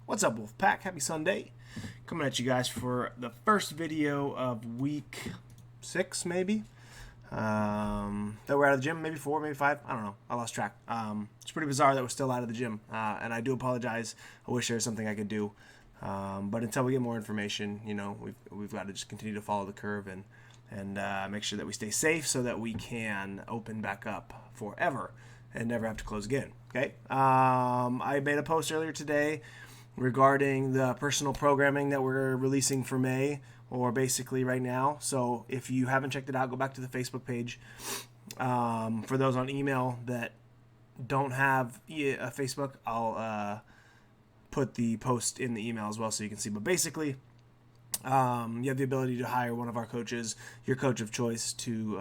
What's up, Wolfpack? Happy Sunday. Coming at you guys for the first video of week 6, maybe. That we're out of the gym, maybe 4, maybe 5. I don't know. I lost track. It's pretty bizarre that we're still out of the gym, and I do apologize. I wish there was something I could do. But until we get more information, you know, we've got to just continue to follow the curve and make sure that we stay safe so that we can open back up forever and never have to close again. Okay. I made a post earlier today regarding the personal programming that we're releasing for May, or basically right now. So if you haven't checked it out, go back to the Facebook page. For those on email that don't have a Facebook, I'll put the post in the email as well so you can see. But basically, you have the ability to hire one of our coaches, your coach of choice, to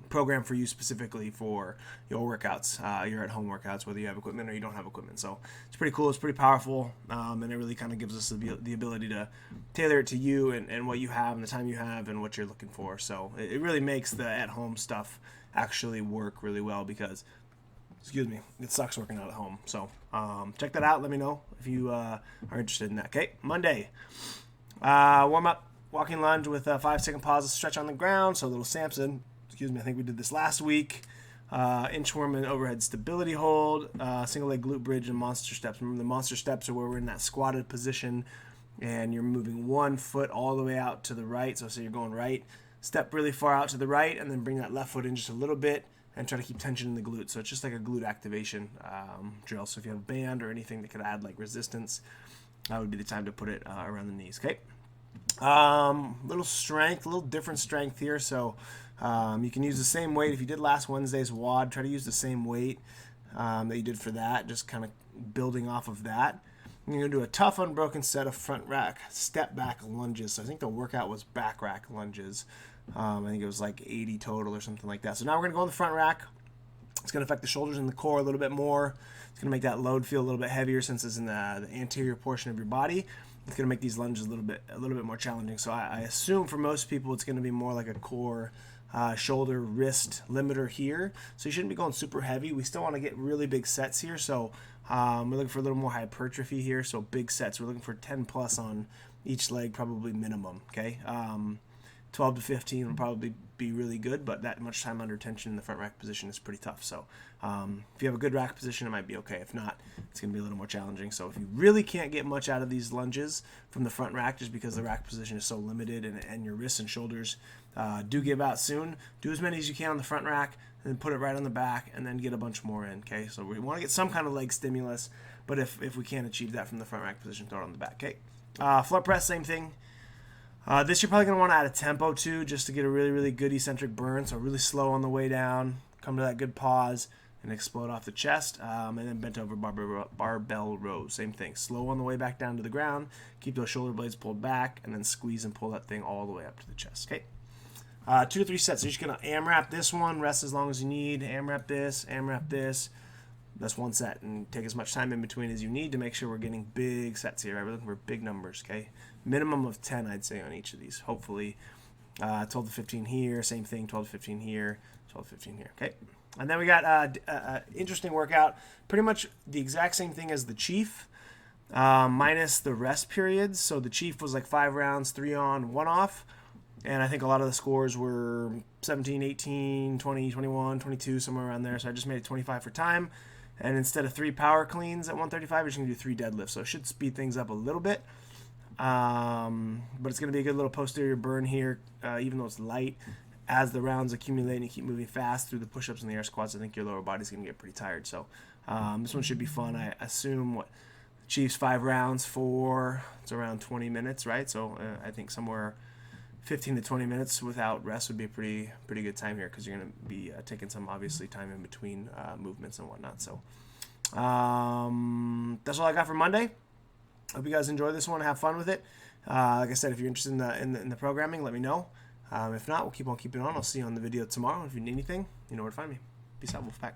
program for you specifically for your workouts, your at-home workouts, whether you have equipment or you don't have equipment. So it's pretty cool. It's pretty powerful, and it really kind of gives us the ability to tailor it to you and what you have and the time you have and what you're looking for. So it really makes the at-home stuff actually work really well because, excuse me, it sucks working out at home. So check that out. Let me know if you are interested in that. Okay, Monday. Warm up, walking lunge with a 5-second pause, stretch on the ground. So a little Samson, excuse me, I think we did this last week. Inchworm and overhead stability hold, single leg glute bridge and monster steps. Remember, the monster steps are where we're in that squatted position and you're moving one foot all the way out to the right. So you're going right, step really far out to the right, and then bring that left foot in just a little bit and try to keep tension in the glute. So it's just like a glute activation drill. So if you have a band or anything that could add like resistance, that would be the time to put it around the knees. Okay. Little strength, a little different strength here. So you can use the same weight. If you did last Wednesday's WOD, try to use the same weight that you did for that, just kind of building off of that. You're going to do a tough unbroken set of front rack step back lunges. So I think the workout was back rack lunges. I think it was like 80 total or something like that. So now we're going to go on the front rack. It's going to affect the shoulders and the core a little bit more. It's going to make that load feel a little bit heavier since it's in the anterior portion of your body. It's going to make these lunges a little bit more challenging. So I assume for most people it's going to be more like a core, shoulder, wrist limiter here. So you shouldn't be going super heavy. We still want to get really big sets here. So we're looking for a little more hypertrophy here. So big sets. We're looking for 10 plus on each leg, probably minimum. Okay. 12 to 15 will probably be really good, but that much time under tension in the front rack position is pretty tough. So if you have a good rack position, it might be okay. If not, it's going to be a little more challenging. So if you really can't get much out of these lunges from the front rack just because the rack position is so limited and your wrists and shoulders do give out soon, do as many as you can on the front rack and then put it right on the back and then get a bunch more in. Okay, so we want to get some kind of leg stimulus, but if we can't achieve that from the front rack position, throw it on the back. Okay, floor press, same thing. This you're probably going to want to add a tempo to just to get a really, really good eccentric burn. So really slow on the way down, come to that good pause, and explode off the chest. And then bent over barbell rows. Same thing. Slow on the way back down to the ground. Keep those shoulder blades pulled back, and then squeeze and pull that thing all the way up to the chest. Okay. 2 to 3 sets. So you're just going to AMRAP this one, rest as long as you need. AMRAP this. That's one set, and take as much time in between as you need to make sure we're getting big sets here. Right? We're looking for big numbers, okay? Minimum of 10, I'd say, on each of these. Hopefully, 12 to 15 here, same thing, 12 to 15 here, 12 to 15 here, okay? And then we got interesting workout, pretty much the exact same thing as the Chief, minus the rest periods. So the Chief was like 5 rounds, 3 on, 1 off. And I think a lot of the scores were 17, 18, 20, 21, 22, somewhere around there. So I just made it 25 for time. And instead of 3 power cleans at 135, you're just going to do 3 deadlifts. So it should speed things up a little bit. But it's going to be a good little posterior burn here, even though it's light. As the rounds accumulate and you keep moving fast through the push-ups and the air squats, I think your lower body's going to get pretty tired. So this one should be fun. I assume Chiefs 5 rounds for, it's around 20 minutes, right? So I think somewhere 15 to 20 minutes without rest would be a pretty good time here because you're going to be taking some, obviously, time in between movements and whatnot. So that's all I got for Monday. Hope you guys enjoy this one. Have fun with it. Like I said, if you're interested in the programming, let me know. If not, we'll keep on keeping on. I'll see you on the video tomorrow. If you need anything, you know where to find me. Peace out, Wolfpack.